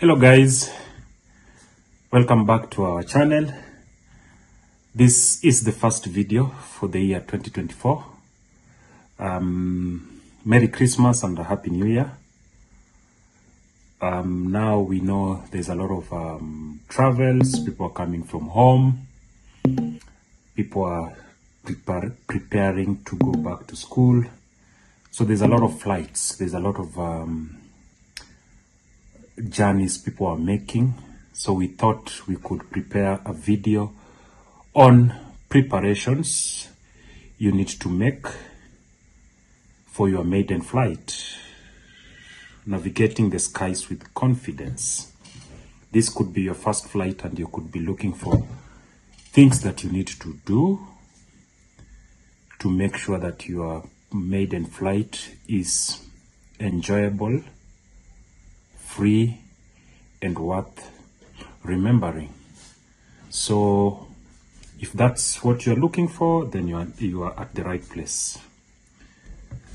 Hello guys, welcome back to our channel. This is the first video for the year 2024. Merry Christmas and a Happy New Year. Now we know there's a lot of travels, people are coming from home, people are preparing to go back to school. So there's a lot of flights, there's a lot of journeys people are making. So we thought we could prepare a video on preparations you need to make for your maiden flight, navigating the skies with confidence. This could be your first flight and you could be looking for things that you need to do to make sure that your maiden flight is enjoyable, free, and worth remembering. So if that's what you're looking for, then you are at the right place.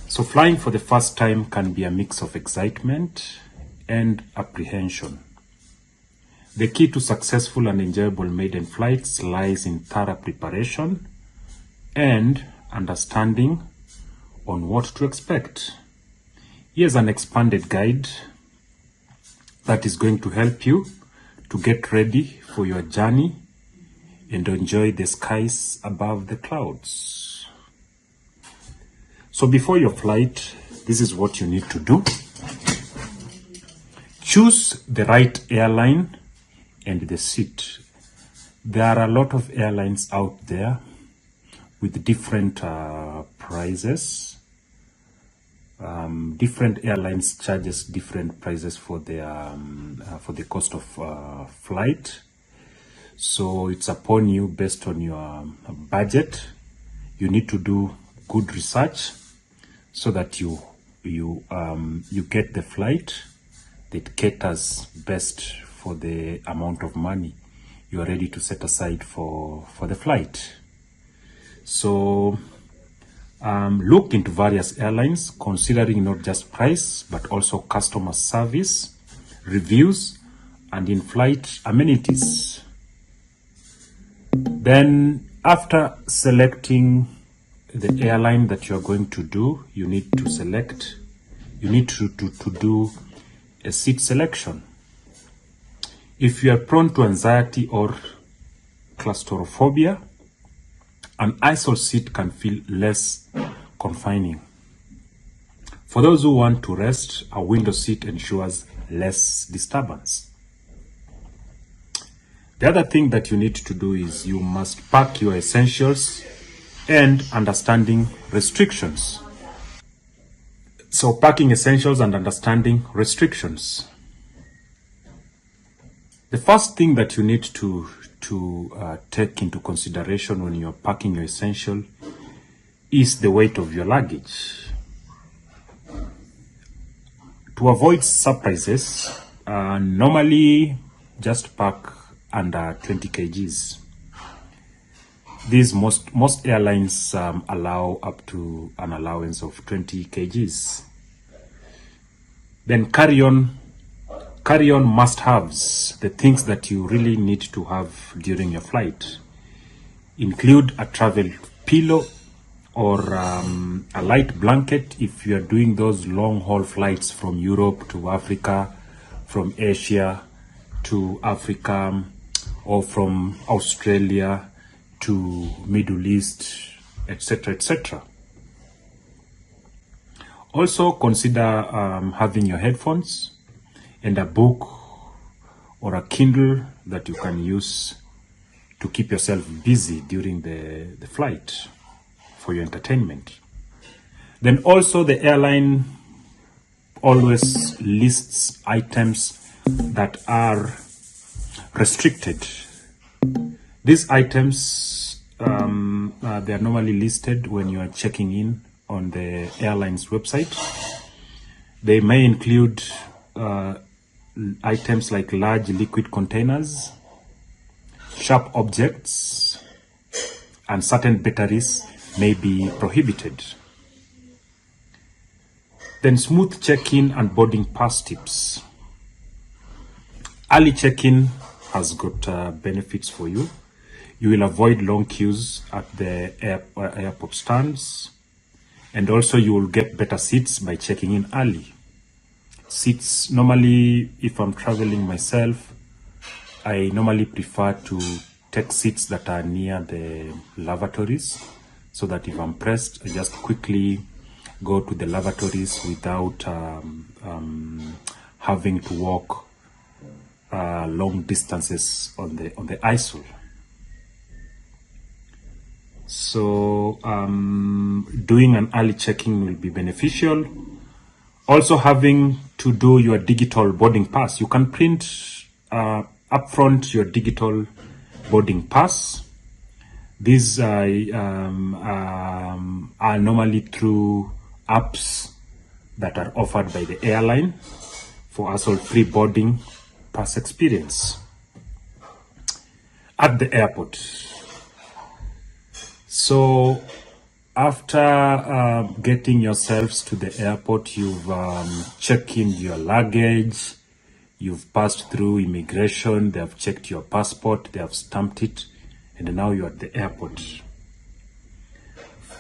So flying for the first time can be a mix of excitement and apprehension. The key to successful and enjoyable maiden flights lies in thorough preparation and understanding on what to expect. Here's an expanded guide that is going to help you to get ready for your journey and enjoy the skies above the clouds. So before your flight, this is what you need to do. Choose the right airline and the seat. There are a lot of airlines out there with different prices. Different airlines charges different prices for the cost of flight. So it's upon you, based on your budget. You need to do good research so that you get the flight that caters best for the amount of money you are ready to set aside for the flight. So look into various airlines, considering not just price, but also customer service, reviews, and in-flight amenities. Then, after selecting the airline that you're going to do, you need to do a seat selection. If you are prone to anxiety or claustrophobia, an aisle seat can feel less confining. For those who want to rest, a window seat ensures less disturbance. The other thing that you need to do is you must pack your essentials and understanding restrictions. So packing essentials and understanding restrictions. The first thing that you need to take into consideration when you're packing your essential is the weight of your luggage. To avoid surprises, normally just pack under 20 kgs. These most airlines allow up to an allowance of 20 kgs. Then carry-on must-haves, the things that you really need to have during your flight. Include a travel pillow or a light blanket if you are doing those long-haul flights from Europe to Africa, from Asia to Africa, or from Australia to Middle East, etc., etc. Also consider having your headphones and a book or a Kindle that you can use to keep yourself busy during the flight for your entertainment. Then also the airline always lists items that are restricted. These items, they are normally listed when you are checking in on the airline's website. They may include items like large liquid containers, sharp objects, and certain batteries may be prohibited. Then smooth check-in and boarding pass tips. Early check-in has got benefits for you. You will avoid long queues at the airport stands, and also you will get better seats by checking in early. Seats, normally, if I'm traveling myself, I normally prefer to take seats that are near the lavatories, so that if I'm pressed, I just quickly go to the lavatories without having to walk long distances on the aisle. So doing an early check-in will be beneficial. Also, having to do your digital boarding pass. You can print upfront your digital boarding pass. These are normally through apps that are offered by the airline for hassle-free boarding pass experience at the airport. So after getting yourselves to the airport, you've checked in your luggage, you've passed through immigration, they have checked your passport, they have stamped it, and now you're at the airport.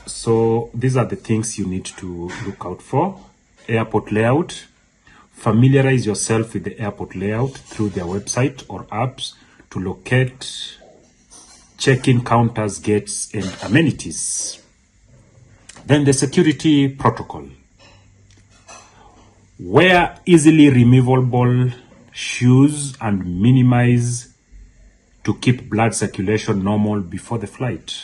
So these are the things you need to look out for. Airport layout. Familiarize yourself with the airport layout through their website or apps to locate check-in counters, gates, and amenities. Then the security protocol. Wear easily removable shoes and minimize to keep blood circulation normal before the flight.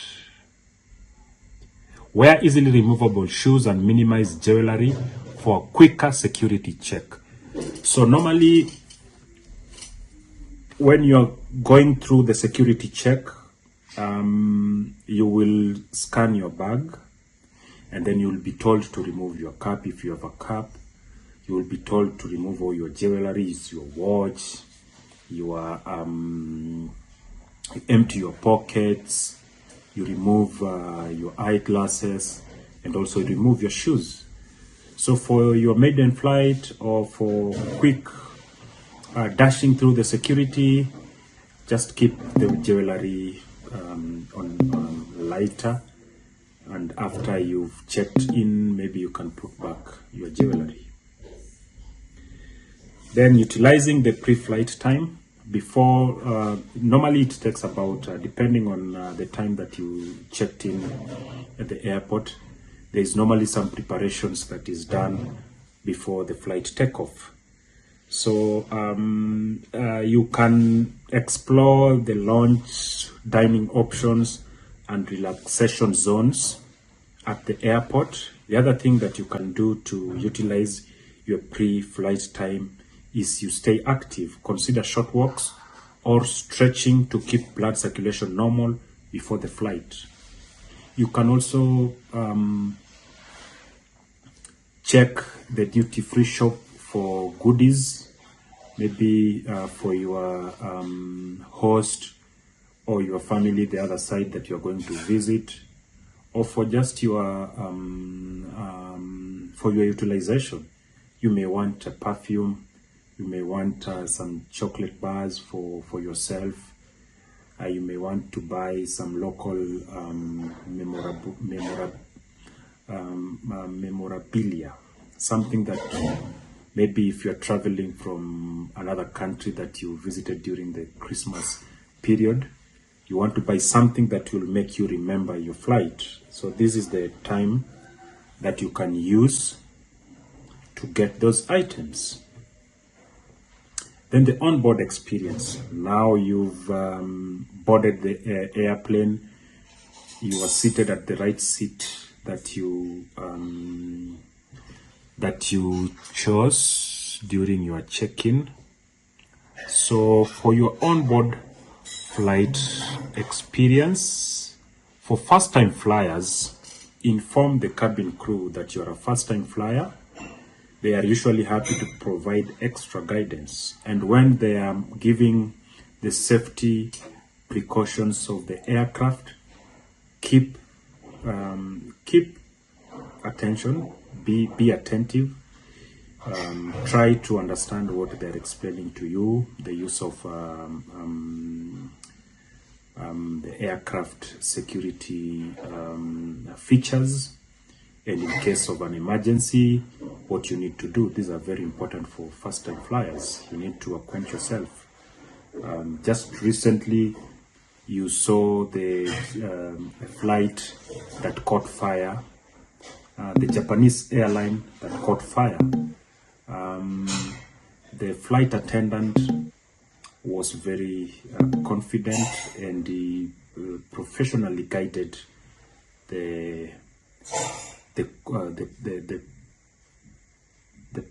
Wear easily removable shoes and minimize jewelry for a quicker security check. So normally, when you're going through the security check, you will scan your bag, and then you'll be told to remove your cap if you have a cap. You will be told to remove all your jewelry, your watch, your empty your pockets, you remove your eyeglasses, and also remove your shoes. So for your maiden flight or for quick dashing through the security, just keep the jewelry on lighter, and after you've checked in, maybe you can put back your jewelry. Then utilizing the pre-flight time. Before, normally it takes about, depending on the time that you checked in at the airport, there is normally some preparations that is done before the flight takeoff. So you can explore the lounge, dining options, and relaxation zones at the airport. The other thing that you can do to utilize your pre-flight time is you stay active. Consider short walks or stretching to keep blood circulation normal before the flight. You can also check the duty-free shop for goodies, maybe for your host or your family, the other side that you're going to visit, or for just your for your utilization. You may want a perfume, you may want some chocolate bars for yourself. You may want to buy some local memorabilia, something that maybe if you're traveling from another country that you visited during the Christmas period, you want to buy something that will make you remember your flight. So this is the time that you can use to get those items. Then the onboard experience. Now you've boarded the airplane, you are seated at the right seat that you chose during your check-in. So for your onboard flight experience, for first-time flyers, inform the cabin crew that you're a first-time flyer. They are usually happy to provide extra guidance. And when they are giving the safety precautions of the aircraft, keep attention, be attentive. try to understand what they're explaining to you, the use of the aircraft security features, and in case of an emergency, what you need to do. These are very important for first-time flyers. You need to acquaint yourself. Just recently, you saw the flight that caught fire, the Japanese airline that caught fire. The flight attendant was very confident, and he professionally guided the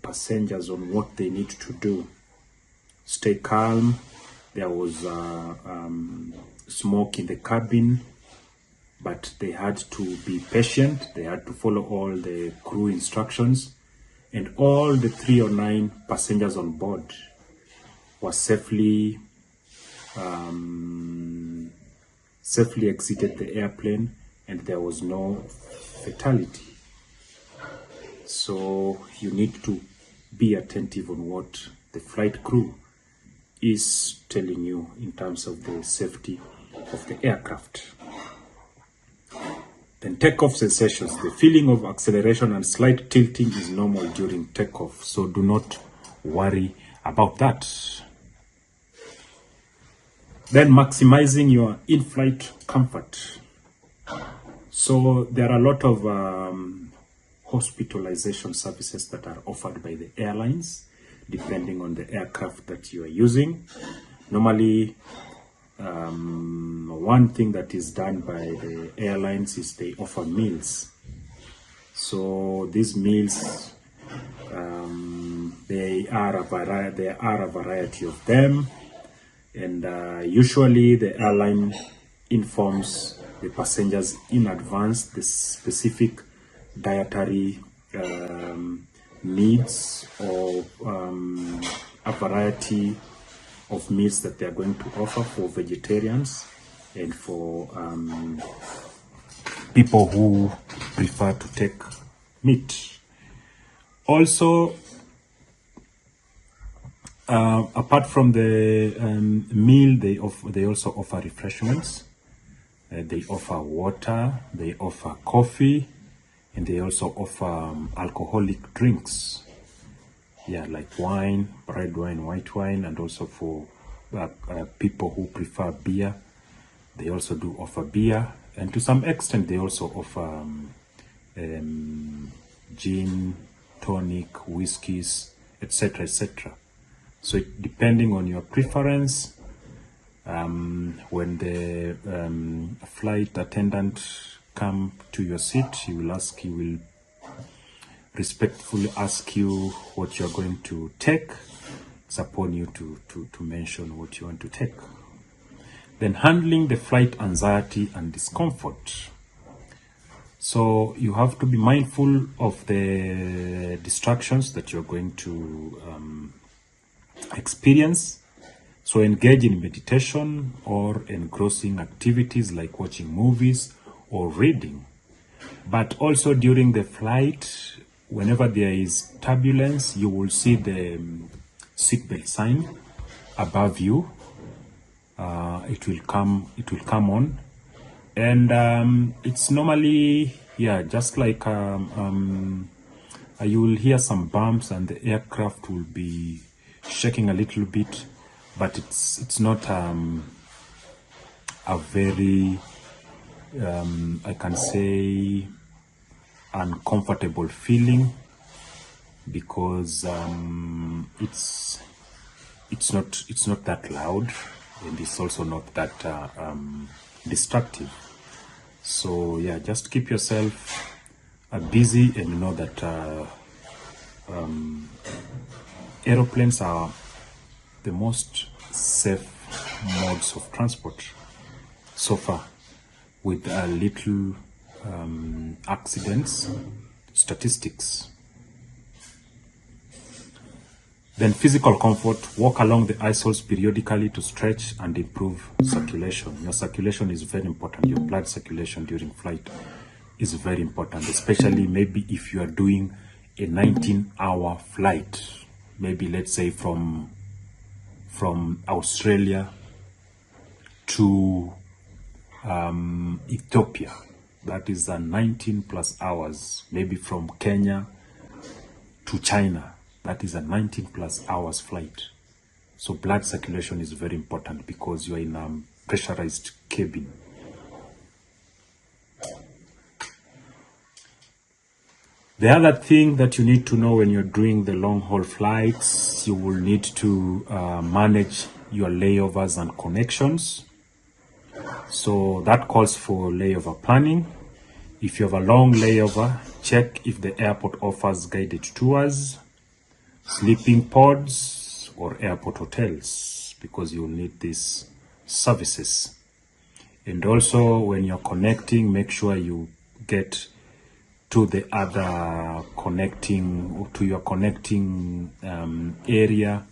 passengers on what they need to do. Stay calm. There was smoke in the cabin, but they had to be patient. They had to follow all the crew instructions, and all the 309 passengers on board were safely exited the airplane, and there was no fatality. So you need to be attentive on what the flight crew is telling you in terms of the safety of the aircraft. Then takeoff sensations. The feeling of acceleration and slight tilting is normal during takeoff, so do not worry about that. Then maximizing your in-flight comfort. So there are a lot of hospitalization services that are offered by the airlines, depending on the aircraft that you are using. Normally, one thing that is done by the airlines is they offer meals. So these meals, there are a variety of them, and usually the airline informs the passengers in advance the specific dietary needs or a variety of meals that they are going to offer for vegetarians and for people who prefer to take meat. Also, apart from the meal, they also offer refreshments. They offer water, they offer coffee, and they also offer alcoholic drinks. Yeah, like wine, red wine, white wine, and also for people who prefer beer, they also do offer beer. And to some extent, they also offer gin, tonic, whiskeys, etc., etc. So depending on your preference, when the flight attendant come to your seat, he will respectfully ask you what you're going to take. It's upon you to mention what you want to take. Then handling the flight anxiety and discomfort. So you have to be mindful of the distractions that you're going to experience. So engage in meditation or engrossing activities like watching movies or reading. But also during the flight, whenever there is turbulence, you will see the seatbelt sign above you. It will come on, and it's normally, yeah, just like you will hear some bumps and the aircraft will be shaking a little bit, but it's not a very I can say uncomfortable feeling, because it's not that loud, and it's also not that destructive. So yeah, just keep yourself busy, and know that aeroplanes are the most safe modes of transport so far, with little accidents statistics. Then physical comfort. Walk along the aisles periodically to stretch and improve circulation. Your circulation is very important. Your blood circulation during flight is very important, especially maybe if you are doing a 19-hour flight, maybe let's say from Australia to Ethiopia. That is a 19 plus hours. Maybe from Kenya to China. That is a 19 plus hours flight. So blood circulation is very important because you are in a pressurized cabin. The other thing that you need to know when you're doing the long haul flights, you will need to manage your layovers and connections. So that calls for layover planning. If you have a long layover, check if the airport offers guided tours, sleeping pods, or airport hotels, because you will need these services. And also when you're connecting, make sure you get to the other connecting, to your connecting area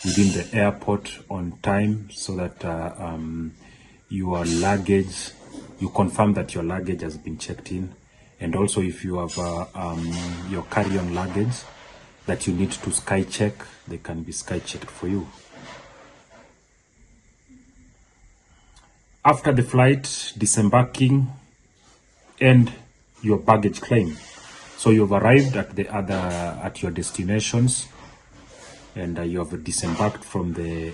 within the airport on time, so that your luggage, you confirm that your luggage has been checked in. And also if you have your carry-on luggage that you need to sky check, they can be sky checked for you. After the flight, disembarking and your baggage claim. So you've arrived at your destinations, and you have disembarked from the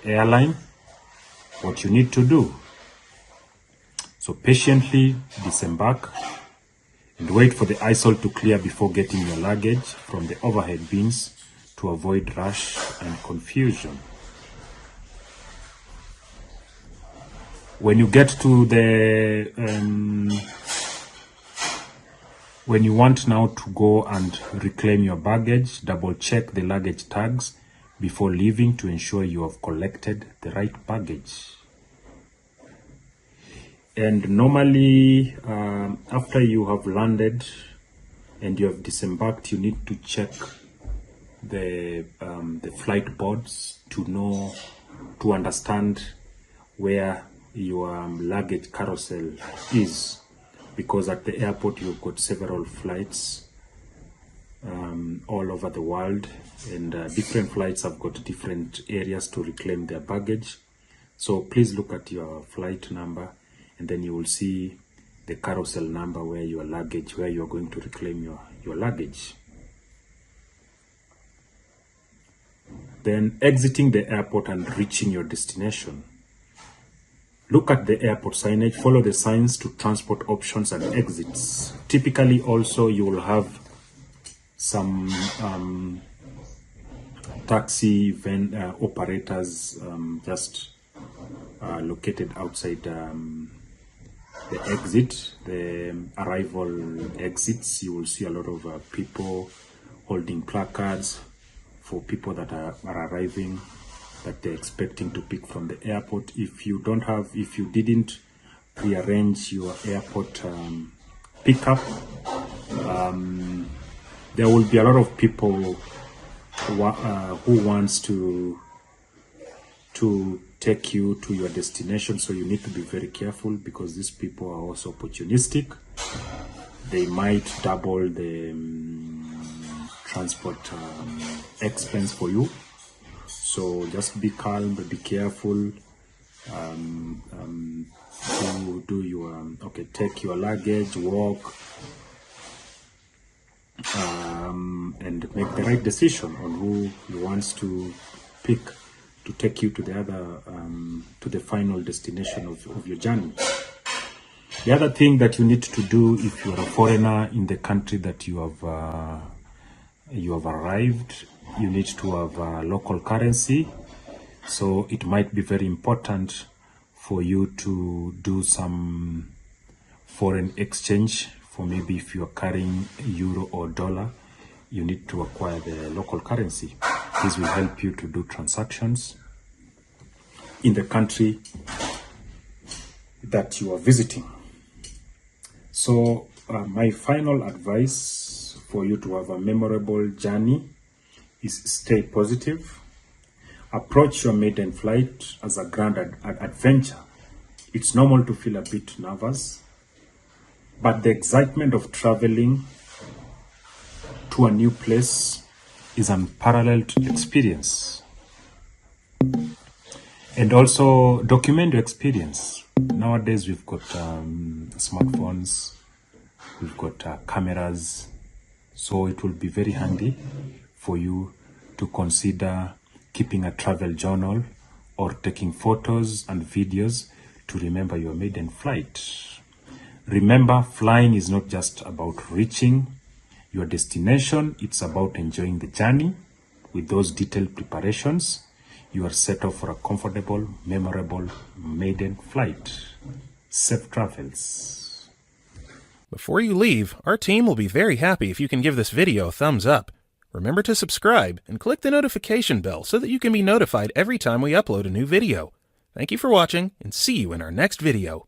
airline. What you need to do: so patiently disembark and wait for the aisle to clear before getting your luggage from the overhead bins to avoid rush and confusion. When you get to the when you want now to go and reclaim your baggage, double check the luggage tags before leaving to ensure you have collected the right baggage. And normally, after you have landed and you have disembarked, you need to check the flight boards to understand where your luggage carousel is, because at the airport you've got several flights all over the world, and different flights have got different areas to reclaim their baggage. So please look at your flight number, and then you will see the carousel number where you're going to reclaim your luggage. Then exiting the airport and reaching your destination. Look at the airport signage, follow the signs to transport options and exits. Typically also you will have some taxi van operators just located outside the exit, the arrival exits. You will see a lot of people holding placards for people that are arriving, that they're expecting to pick from the airport. If you didn't rearrange your airport pickup, there will be a lot of people who wants to take you to your destination. So you need to be very careful, because these people are also opportunistic. They might double the transport expense for you. So just be calm, but be careful. Take your luggage, walk, and make the right decision on who you want to pick to take you to the other to the final destination of your journey. The other thing that you need to do if you are a foreigner in the country that you have arrived, you need to have local currency. So it might be very important for you to do some foreign exchange. For maybe if you are carrying euro or dollar, you need to acquire the local currency. This will help you to do transactions in the country that you are visiting. So my final advice for you to have a memorable journey is stay positive. Approach your maiden flight as a grand adventure. It's normal to feel a bit nervous, but the excitement of traveling to a new place is an unparalleled experience. And also document your experience. Nowadays we've got smartphones, we've got cameras, so it will be very handy for you to consider keeping a travel journal or taking photos and videos to remember your maiden flight. Remember, flying is not just about reaching your destination, it's about enjoying the journey. With those detailed preparations, you are set up for a comfortable, memorable maiden flight. Safe travels. Before you leave, our team will be very happy if you can give this video a thumbs up. Remember to subscribe and click the notification bell so that you can be notified every time we upload a new video. Thank you for watching, and see you in our next video.